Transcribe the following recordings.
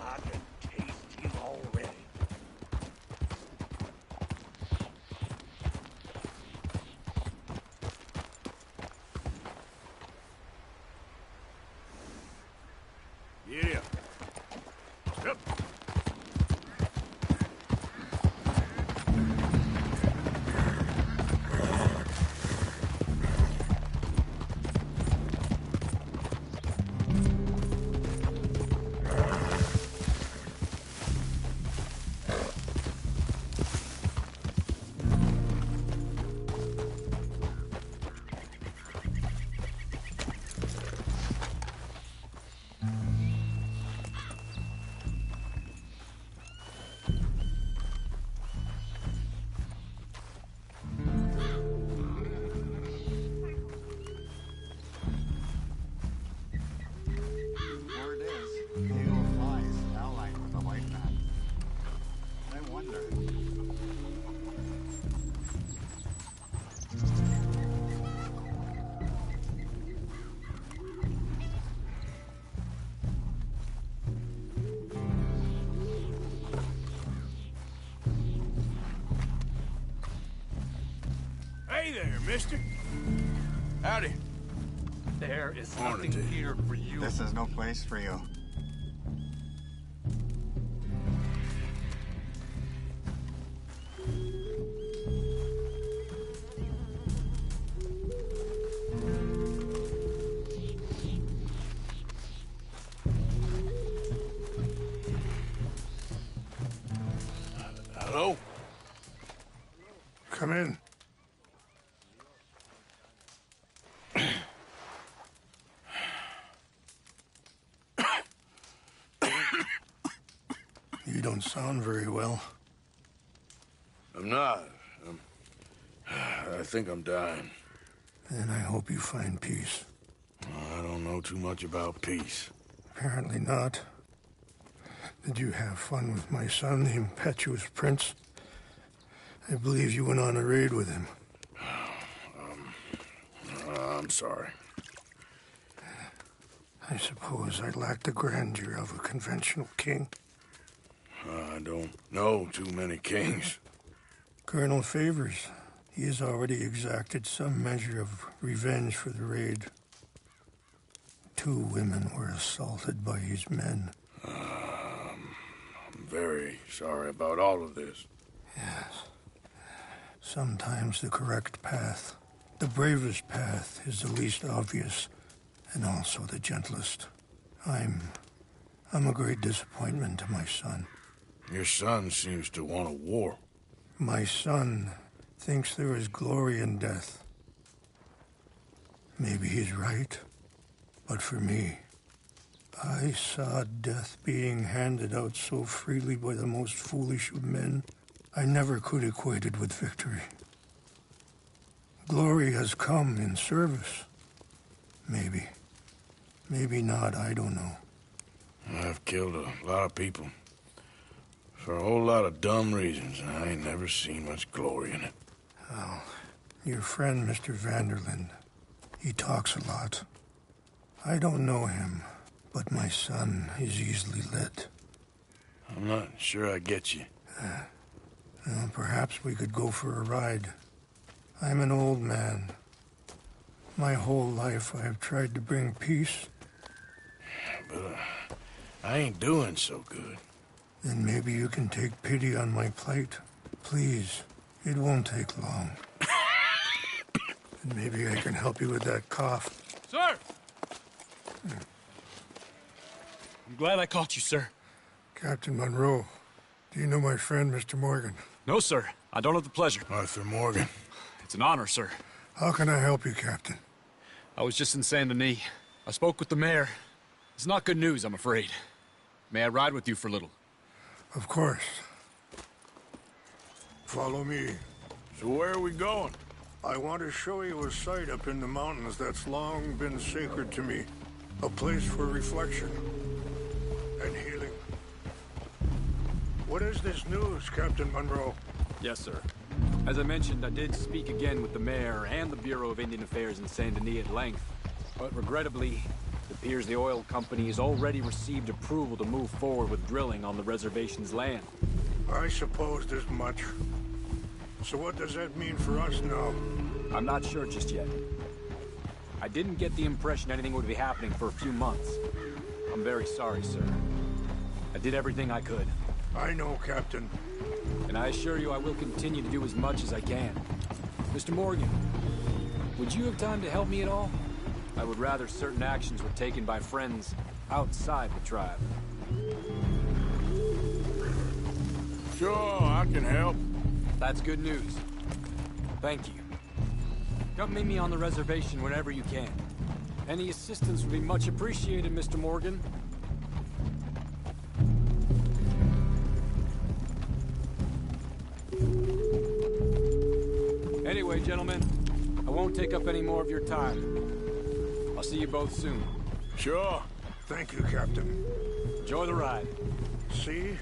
I can taste you already. Yeah. Yep. Word is, the eagle flies allied with the white man. I wonder. Hey there, mister. Howdy. There is Morning, nothing Dave. here for you. This is no place for you. Hello? Come in. You don't sound very well. I'm not. I think I'm dying. And I hope you find peace. I don't know too much about peace. Apparently not. Did you have fun with my son, the impetuous prince? I believe you went on a raid with him. I'm sorry. I suppose I lack the grandeur of a conventional king. I don't know too many kings. Colonel Favors, he has already exacted some measure of revenge for the raid. 2 women were assaulted by his men. I'm very sorry about all of this. Yes. Sometimes the correct path, the bravest path, is the least obvious, and also the gentlest. I'm a great disappointment to my son. Your son seems to want a war. My son thinks there is glory in death. Maybe he's right, but for me, I saw death being handed out so freely by the most foolish of men, I never could equate it with victory. Glory has come in service. Maybe. Maybe not, I don't know. I've killed a lot of people. For a whole lot of dumb reasons, and I ain't never seen much glory in it. Oh, your friend, Mr. Vanderlyn, he talks a lot. I don't know him, but my son is easily led. I'm not sure I get you. Well, perhaps we could go for a ride. I'm an old man. My whole life I have tried to bring peace. But I ain't doing so good. Then maybe you can take pity on my plight. Please, it won't take long. And maybe I can help you with that cough. Sir! I'm glad I caught you, sir. Captain Monroe, do you know my friend, Mr. Morgan? No, sir. I don't have the pleasure. Arthur Morgan. It's an honor, sir. How can I help you, Captain? I was just in Saint Denis. I spoke with the mayor. It's not good news, I'm afraid. May I ride with you for a little? Of course. Follow me. So where are we going? I want to show you a site up in the mountains that's long been sacred to me. A place for reflection and healing. What is this news, Captain Monroe? Yes, sir. As I mentioned, I did speak again with the mayor and the Bureau of Indian Affairs in Saint Denis at length. But regrettably, the appears the oil company has already received approval to move forward with drilling on the reservation's land. I supposed as much. So what does that mean for us now? I'm not sure just yet. I didn't get the impression anything would be happening for a few months. I'm very sorry, sir. I did everything I could. I know, Captain. And I assure you I will continue to do as much as I can. Mr. Morgan, would you have time to help me at all? I would rather certain actions were taken by friends outside the tribe. Sure, I can help. That's good news. Thank you. Come meet me on the reservation whenever you can. Any assistance would be much appreciated, Mr. Morgan. Anyway, gentlemen, I won't take up any more of your time. I'll see you both soon. Sure. Thank you, Captain. Enjoy the ride. See?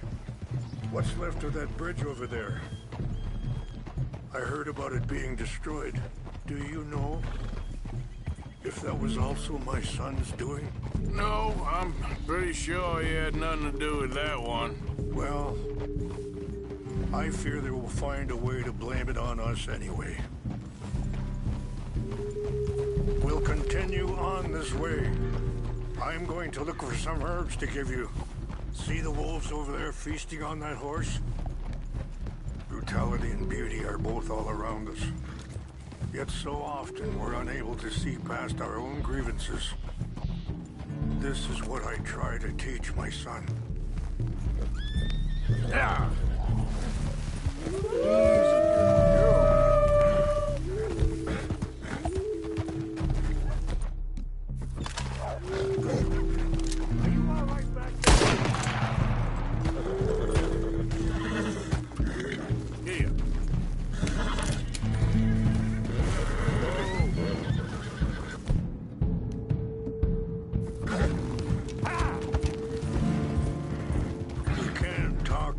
What's left of that bridge over there? I heard about it being destroyed. Do you know if that was also my son's doing? No, I'm pretty sure he had nothing to do with that one. Well, I fear they will find a way to blame it on us anyway. We'll continue on this way. I'm going to look for some herbs to give you. See the wolves over there feasting on that horse? Brutality and beauty are both all around us. Yet so often we're unable to see past our own grievances. This is what I try to teach my son. Yeah.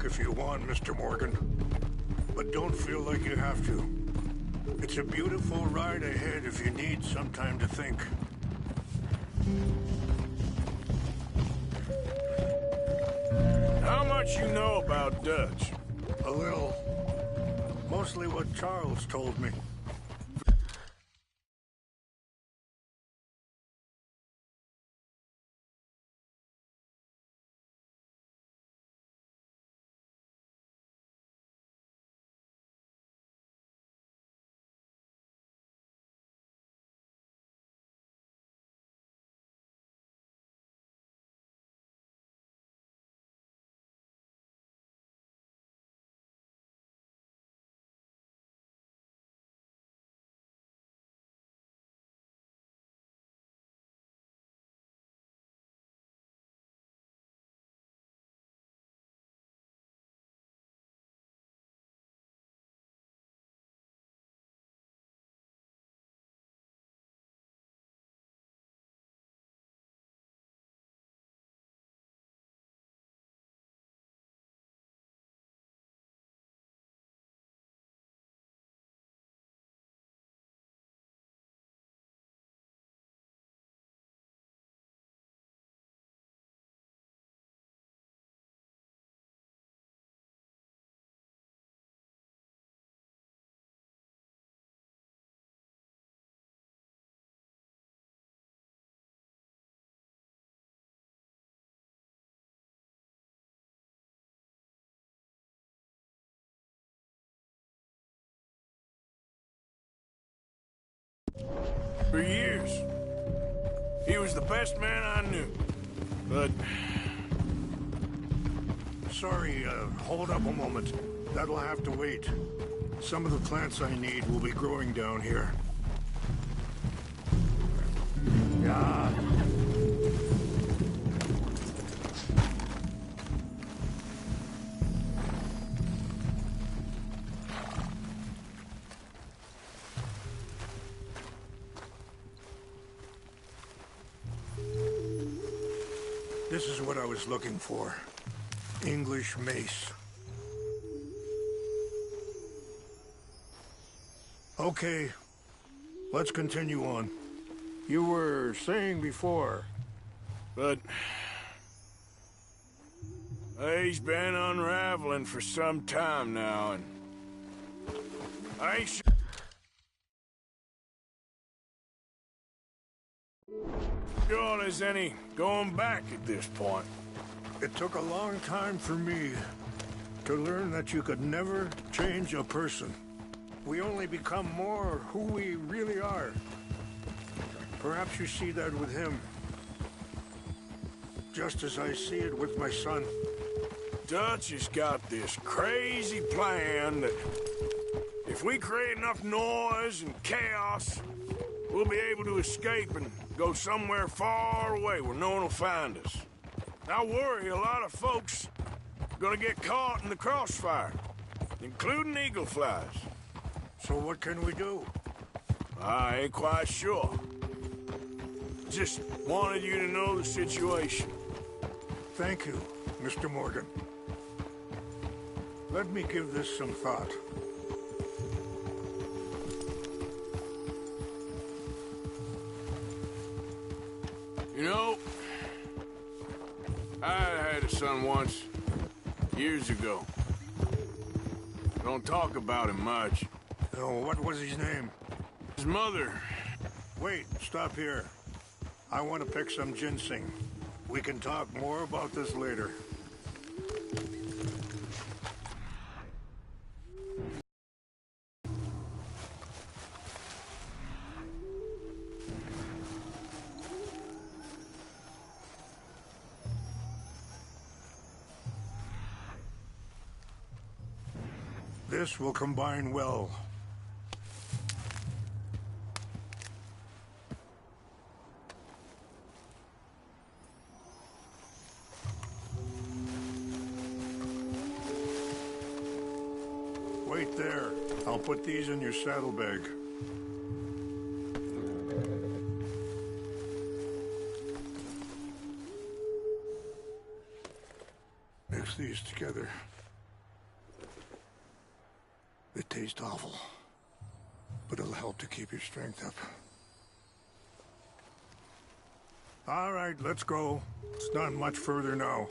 If you want, Mr. Morgan. But don't feel like you have to. It's a beautiful ride ahead if you need some time to think. How much you know about Dutch? A little. Mostly what Charles told me. For years. He was the best man I knew. But... Sorry, hold up a moment. That'll have to wait. Some of the plants I need will be growing down here. Yeah. This is what I was looking for. English mace. Okay, let's continue on. You were saying before, But he's been unraveling for some time now, and I ain't sure there's any going back at this point. It took a long time for me to learn that you could never change a person. We only become more who we really are. Perhaps you see that with him, just as I see it with my son. Dutch has got this crazy plan that if we create enough noise and chaos, we'll be able to escape and go somewhere far away where no one will find us. I worry a lot of folks are gonna get caught in the crossfire, including eagle flies. So what can we do? I ain't quite sure. Just wanted you to know the situation. Thank you, Mr. Morgan. Let me give this some thought. You know, I had a son once, years ago. Don't talk about him much. Oh, what was his name? His mother. Wait, stop here. I want to pick some ginseng. We can talk more about this later. This will combine well. Wait there. I'll put these in your saddlebag. Mix these together. It tastes awful, but it'll help to keep your strength up. All right, let's go. It's not much further now.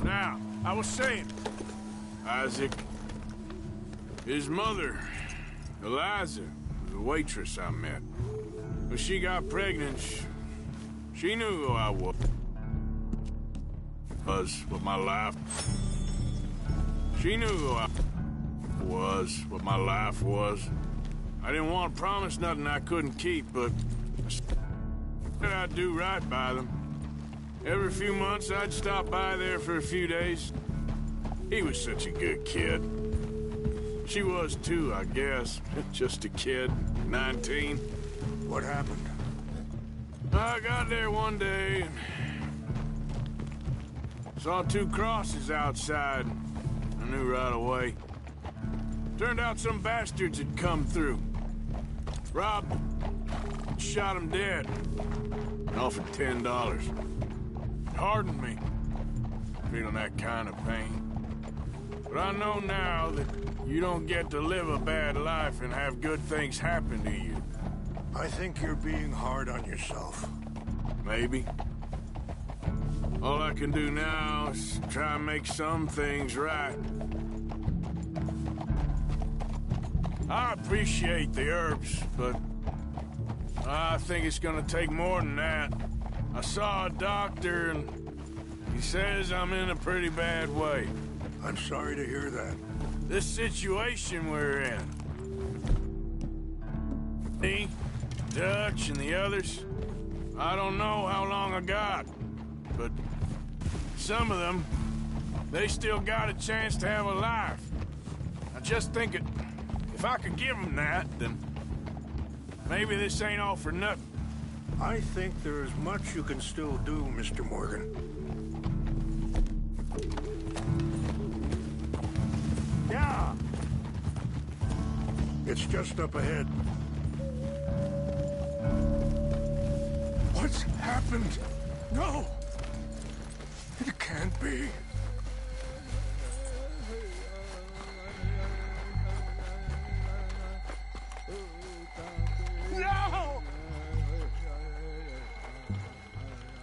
Now, I was saying, Isaac, his mother, Eliza, was a waitress I met. When she got pregnant, she knew who I was, what my life... She knew who I was, what my life was. I didn't want to promise nothing I couldn't keep, but I said I'd do right by them. Every few months, I'd stop by there for a few days. He was such a good kid. She was too, I guess. Just a kid, 19. What happened? I got there one day and saw two crosses outside. I knew right away. Turned out some bastards had come through. Robbed, shot him dead, and offered $10. Hardened me, feeling that kind of pain. But I know now that you don't get to live a bad life and have good things happen to you. I think you're being hard on yourself. Maybe. All I can do now is try and make some things right. I appreciate the herbs, but I think it's gonna take more than that. I saw a doctor and he says I'm in a pretty bad way. I'm sorry to hear that. This situation we're in. Me, Dutch, and the others, I don't know how long I got, but some of them, they still got a chance to have a life. I just think if I could give them that, then maybe this ain't all for nothing. I think there is much you can still do, Mr. Morgan. Yeah! It's just up ahead. What's happened? No! It can't be. No!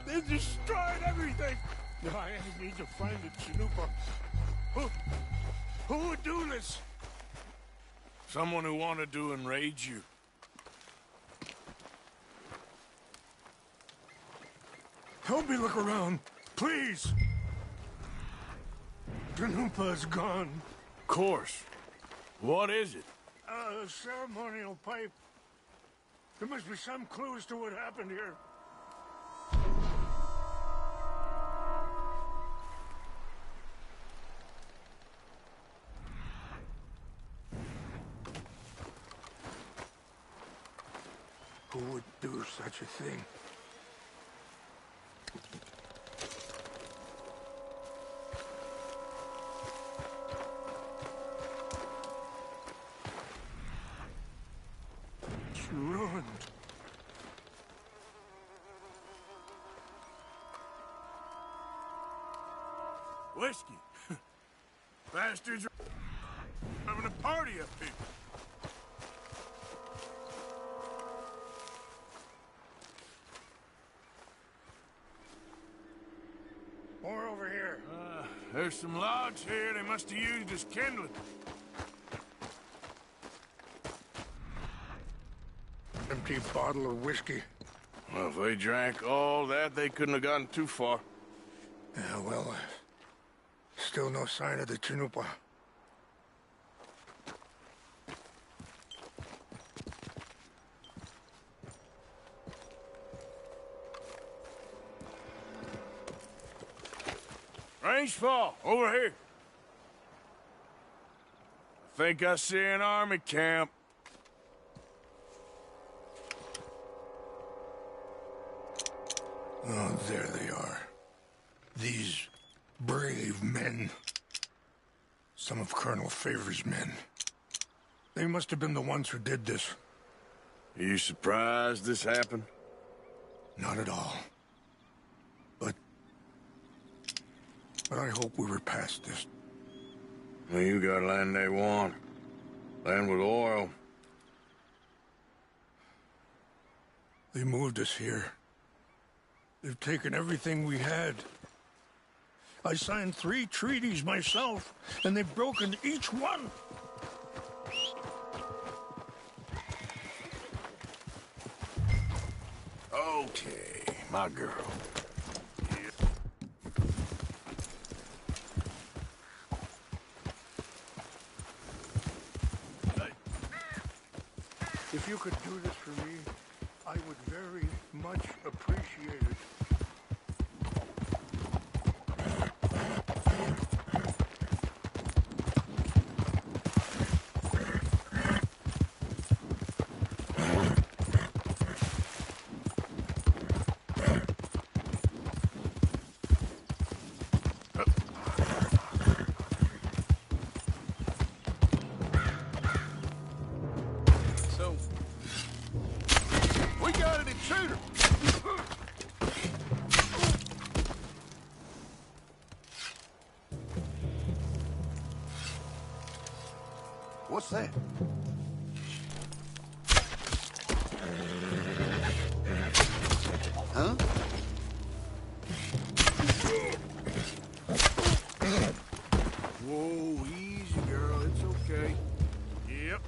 They destroyed everything! I need to find it, Chanupa. Who would do this? Someone who wanted to enrage you. Help me look around, please. Chanupa's gone. Of course. What is it? A ceremonial pipe. There must be some clues to what happened here. Who would do such a thing? It's ruined. Whiskey. Bastards are having a party up here. More over here. There's some logs here they must have used as kindling. Empty bottle of whiskey. Well, if they drank all that, they couldn't have gotten too far. Yeah, well, still no sign of the Chanupa. Range fall, over here. I think I see an army camp. Oh, there they are. These brave men. Some of Colonel Favor's men. They must have been the ones who did this. Are you surprised this happened? Not at all. But I hope we were past this. Well, you got land they want. Land with oil. They moved us here. They've taken everything we had. I signed 3 treaties myself, and they've broken each one. Okay, my girl. If you could do this for me, I would very much appreciate it. We got an intruder! What's that? Huh? Whoa, easy, girl. It's okay. Yep.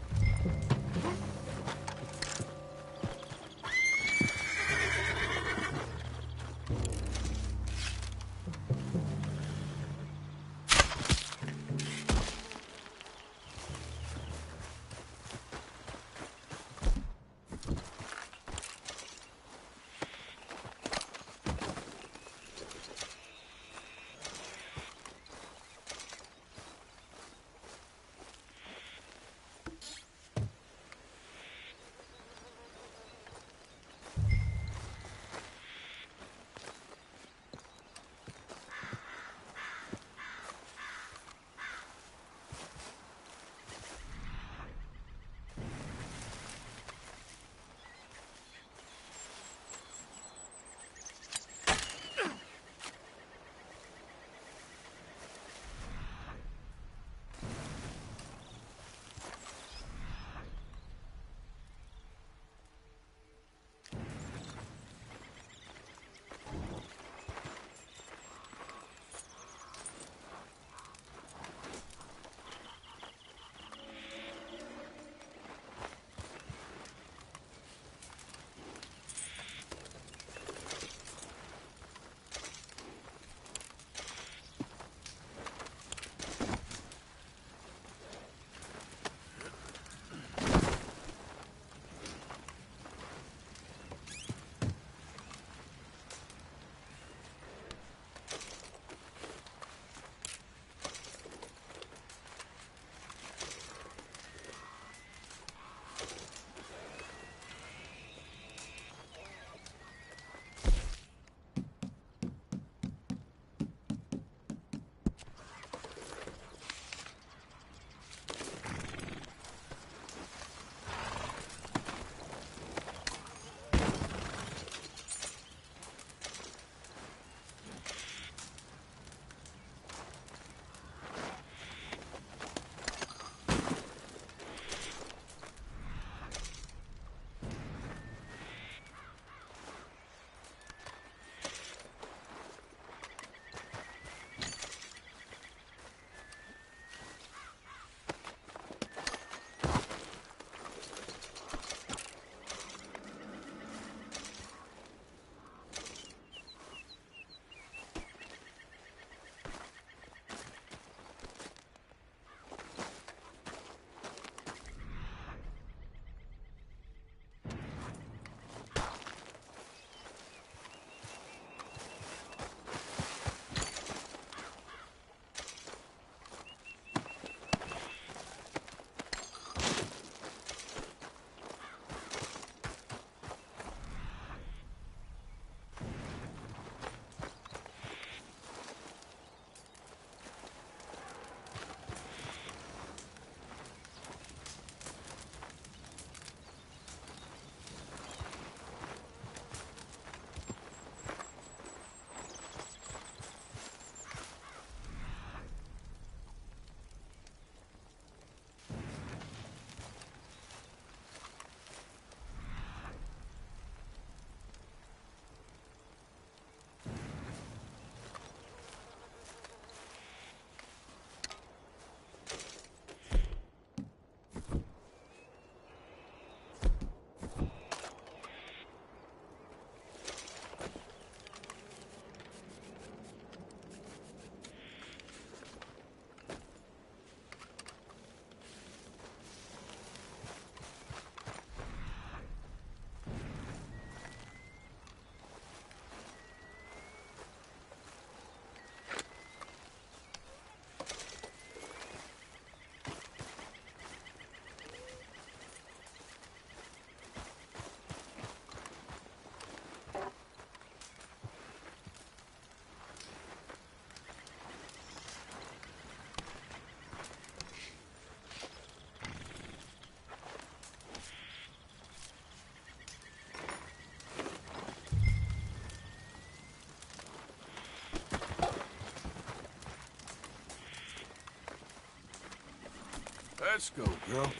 Let's go, girl.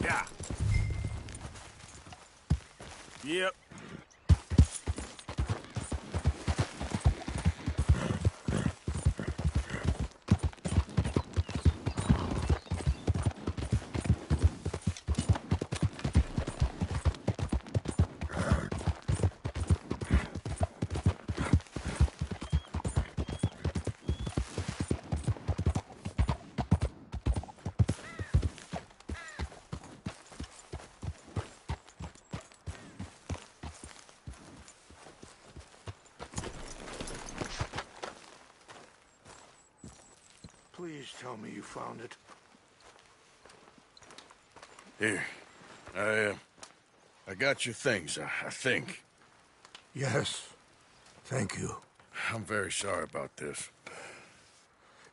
Yeah. Yep. Please tell me you found it. Here. I got your things, I think. Yes. Thank you. I'm very sorry about this.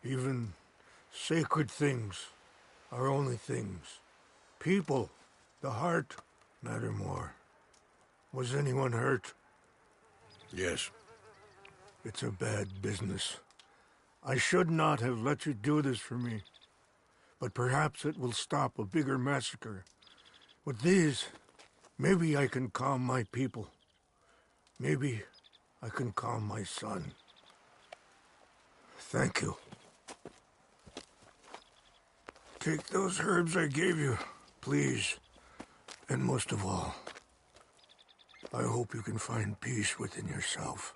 Even sacred things are only things. People, the heart, matter more. Was anyone hurt? Yes. It's a bad business. I should not have let you do this for me. But perhaps it will stop a bigger massacre. With these, maybe I can calm my people. Maybe I can calm my son. Thank you. Take those herbs I gave you, please. And most of all, I hope you can find peace within yourself.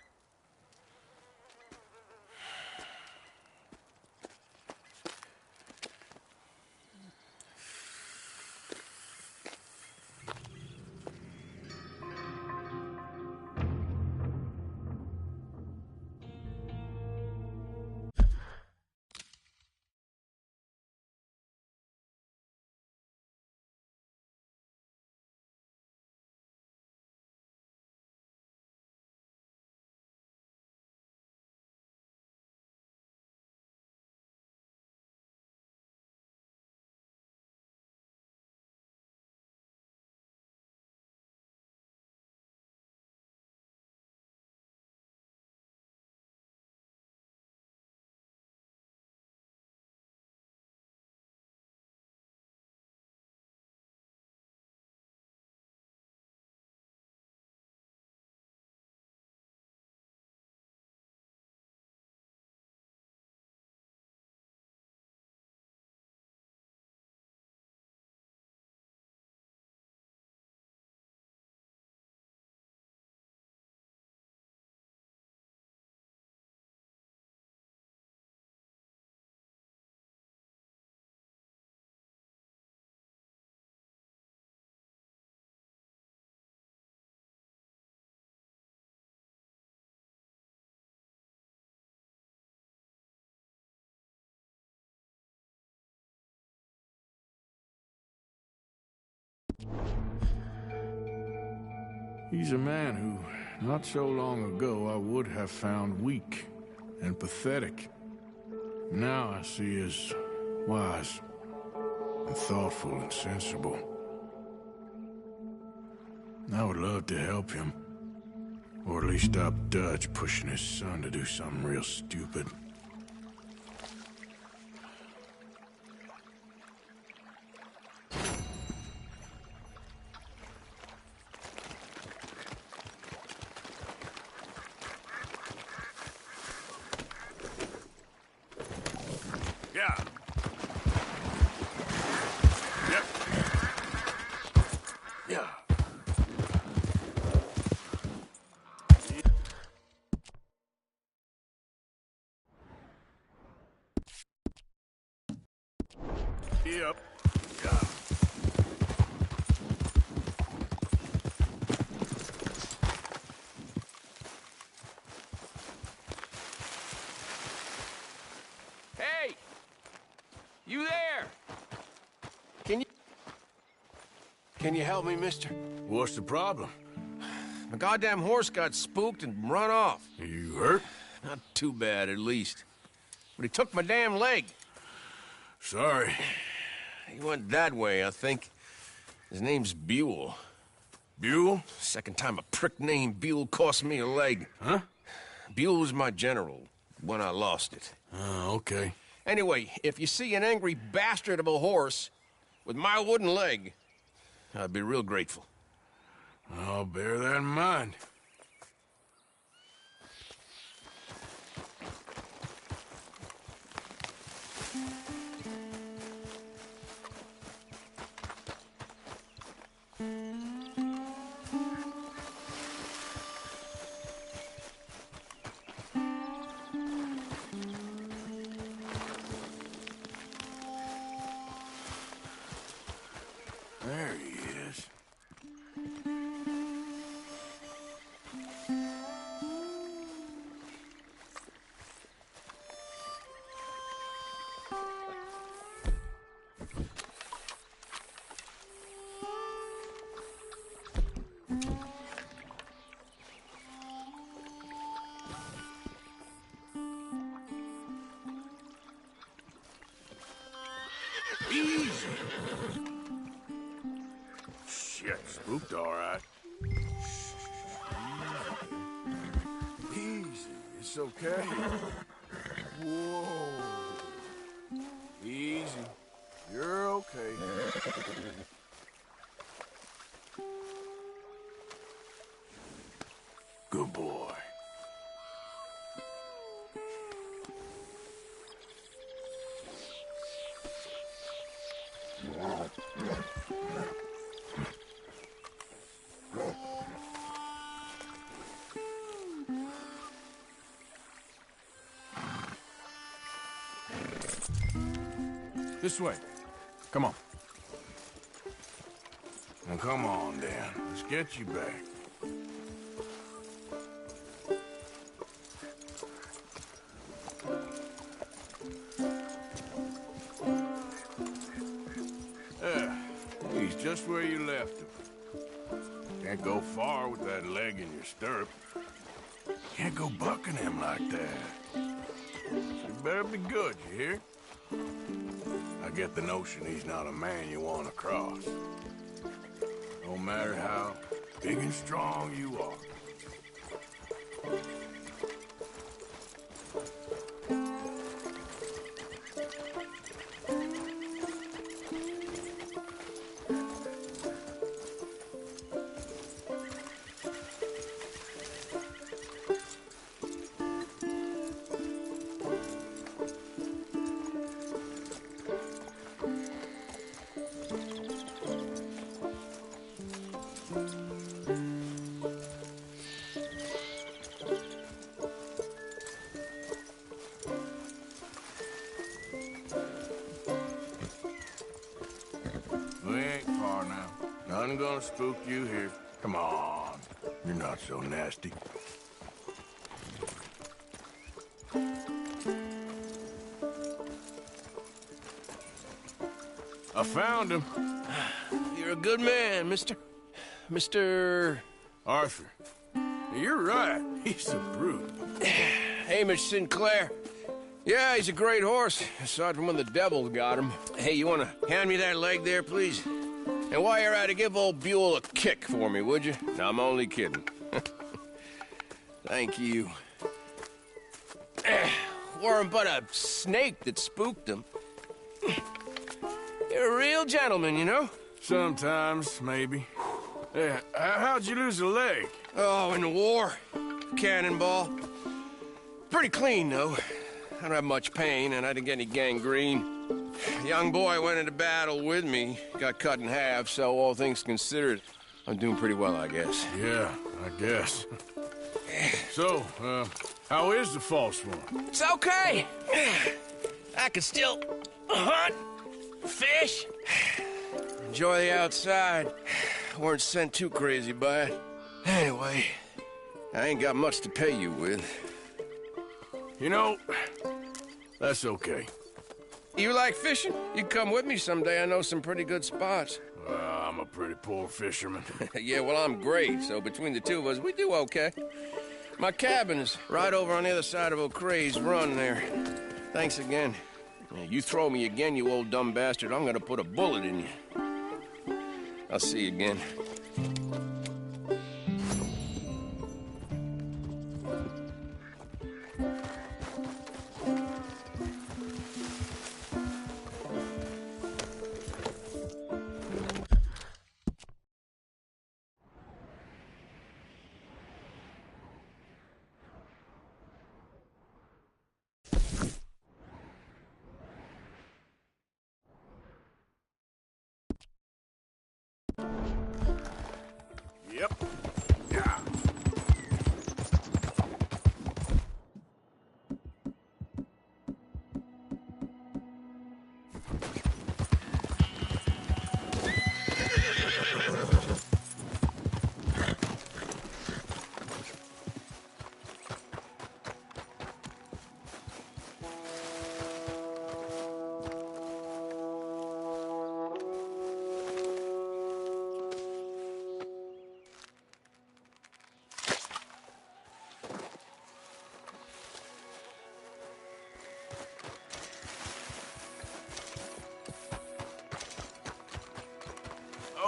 He's a man who, not so long ago, I would have found weak and pathetic. Now I see as wise and thoughtful and sensible. I would love to help him. Or at least stop Dutch pushing his son to do something real stupid. Yeah. Yep. Yeah. Yep. Yeah. Hey! You there? Can you help me, mister? What's the problem? My goddamn horse got spooked and run off. You hurt? Not too bad, at least. But he took my damn leg. Sorry. He went that way, I think. His name's Buell. Buell? Second time a prick named Buell cost me a leg. Huh? Buell was my general when I lost it. Oh, okay. Anyway, if you see an angry bastard of a horse with my wooden leg, I'd be real grateful. I'll bear that in mind. There he is. Easy. Shit, spooked all right. Easy, it's okay. Whoa. Easy, you're okay. Good boy. This way. Come on. Now come on, Dan. Let's get you back. He's just where you left him. Can't go far with that leg in your stirrup. Can't go bucking him like that. So you better be good, you hear? I get the notion he's not a man you want to cross. No matter how big and strong you are. We ain't far now. Nothing gonna spook you here. Come on. You're not so nasty. I found him. You're a good man, Mr. Arthur. You're right. He's a brute. Hamish Sinclair. Yeah, he's a great horse, aside from when the devil got him. Hey, you want to hand me that leg there, please? And while you're at it, give old Buell a kick for me, would you? No, I'm only kidding. Thank you. Weren't but a snake that spooked him. You're a real gentleman, you know? Sometimes, maybe. Yeah, how'd you lose a leg? Oh, in the war. Cannonball. Pretty clean, though. I don't have much pain, and I didn't get any gangrene. A young boy went into battle with me, got cut in half, so all things considered, I'm doing pretty well, I guess. Yeah, I guess. So, how is the false one? It's okay. I can still hunt, fish, enjoy the outside. Weren't sent too crazy by it. Anyway, I ain't got much to pay you with. You know, that's okay. You like fishing? You can come with me someday. I know some pretty good spots. I'm a pretty poor fisherman. Yeah, well, I'm great, so between the two of us, we do okay. My cabin's right over on the other side of O'Creagh's Run there. Thanks again. You throw me again, you old dumb bastard, I'm gonna put a bullet in you. I'll see you again.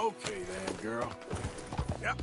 Okay then, girl. Yep.